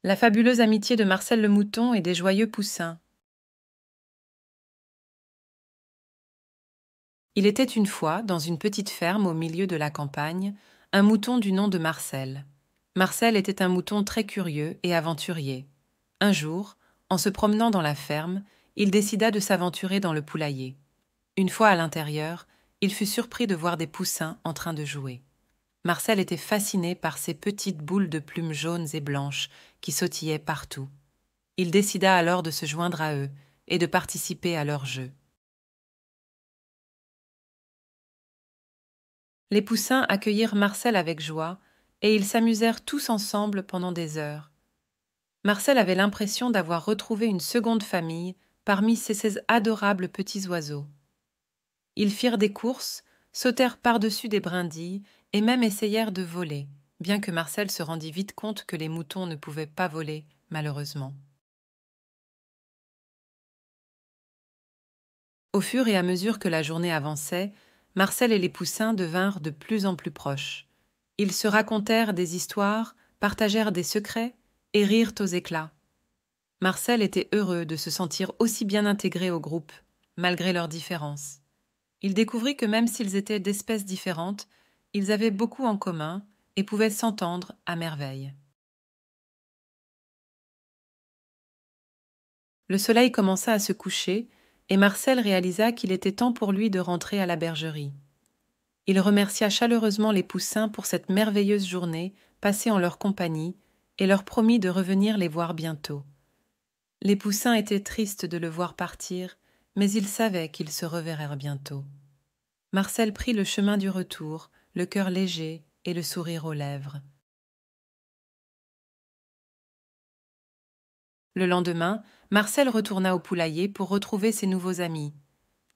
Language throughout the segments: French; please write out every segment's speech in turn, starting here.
La fabuleuse amitié de Marcel le Mouton et des joyeux poussins. Il était une fois, dans une petite ferme au milieu de la campagne, un mouton du nom de Marcel. Marcel était un mouton très curieux et aventurier. Un jour, en se promenant dans la ferme, il décida de s'aventurer dans le poulailler. Une fois à l'intérieur, il fut surpris de voir des poussins en train de jouer. Marcel était fasciné par ces petites boules de plumes jaunes et blanches qui sautillaient partout. Il décida alors de se joindre à eux et de participer à leur jeu. Les poussins accueillirent Marcel avec joie, et ils s'amusèrent tous ensemble pendant des heures. Marcel avait l'impression d'avoir retrouvé une seconde famille parmi ces adorables petits oiseaux. Ils firent des courses, sautèrent par-dessus des brindilles et même essayèrent de voler, bien que Marcel se rendit vite compte que les moutons ne pouvaient pas voler, malheureusement. Au fur et à mesure que la journée avançait, Marcel et les poussins devinrent de plus en plus proches. Ils se racontèrent des histoires, partagèrent des secrets et rirent aux éclats. Marcel était heureux de se sentir aussi bien intégré au groupe, malgré leurs différences. Il découvrit que même s'ils étaient d'espèces différentes, ils avaient beaucoup en commun et pouvaient s'entendre à merveille. Le soleil commença à se coucher et Marcel réalisa qu'il était temps pour lui de rentrer à la bergerie. Il remercia chaleureusement les poussins pour cette merveilleuse journée passée en leur compagnie et leur promit de revenir les voir bientôt. Les poussins étaient tristes de le voir partir, mais ils savaient qu'ils se reverraient bientôt. Marcel prit le chemin du retour, le cœur léger et le sourire aux lèvres. Le lendemain, Marcel retourna au poulailler pour retrouver ses nouveaux amis.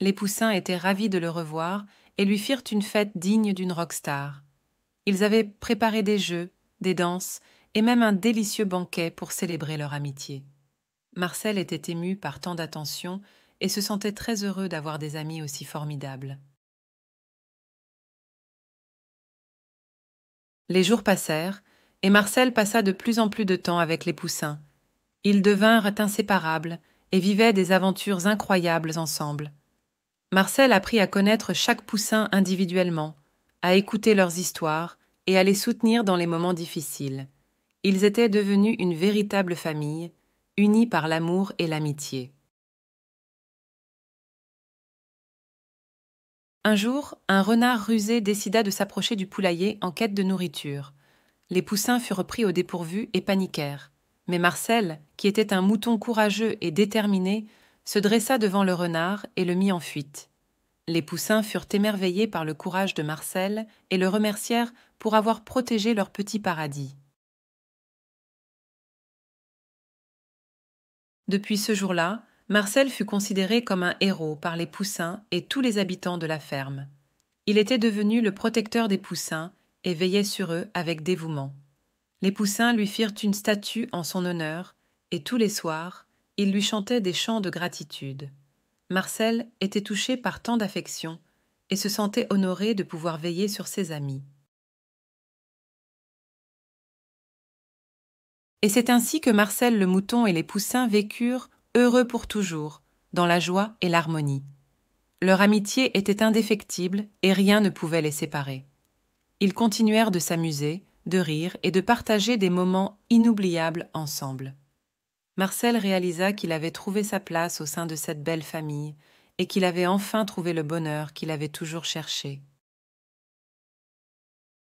Les poussins étaient ravis de le revoir et lui firent une fête digne d'une rockstar. Ils avaient préparé des jeux, des danses et même un délicieux banquet pour célébrer leur amitié. Marcel était ému par tant d'attention et se sentait très heureux d'avoir des amis aussi formidables. Les jours passèrent, et Marcel passa de plus en plus de temps avec les poussins. Ils devinrent inséparables et vivaient des aventures incroyables ensemble. Marcel apprit à connaître chaque poussin individuellement, à écouter leurs histoires et à les soutenir dans les moments difficiles. Ils étaient devenus une véritable famille, unis par l'amour et l'amitié. Un jour, un renard rusé décida de s'approcher du poulailler en quête de nourriture. Les poussins furent pris au dépourvu et paniquèrent. Mais Marcel, qui était un mouton courageux et déterminé, se dressa devant le renard et le mit en fuite. Les poussins furent émerveillés par le courage de Marcel et le remercièrent pour avoir protégé leur petit paradis. Depuis ce jour-là, Marcel fut considéré comme un héros par les poussins et tous les habitants de la ferme. Il était devenu le protecteur des poussins et veillait sur eux avec dévouement. Les poussins lui firent une statue en son honneur, et tous les soirs, ils lui chantaient des chants de gratitude. Marcel était touché par tant d'affection et se sentait honoré de pouvoir veiller sur ses amis. Et c'est ainsi que Marcel le mouton et les poussins vécurent, heureux pour toujours, dans la joie et l'harmonie. Leur amitié était indéfectible et rien ne pouvait les séparer. Ils continuèrent de s'amuser, de rire et de partager des moments inoubliables ensemble. Marcel réalisa qu'il avait trouvé sa place au sein de cette belle famille et qu'il avait enfin trouvé le bonheur qu'il avait toujours cherché.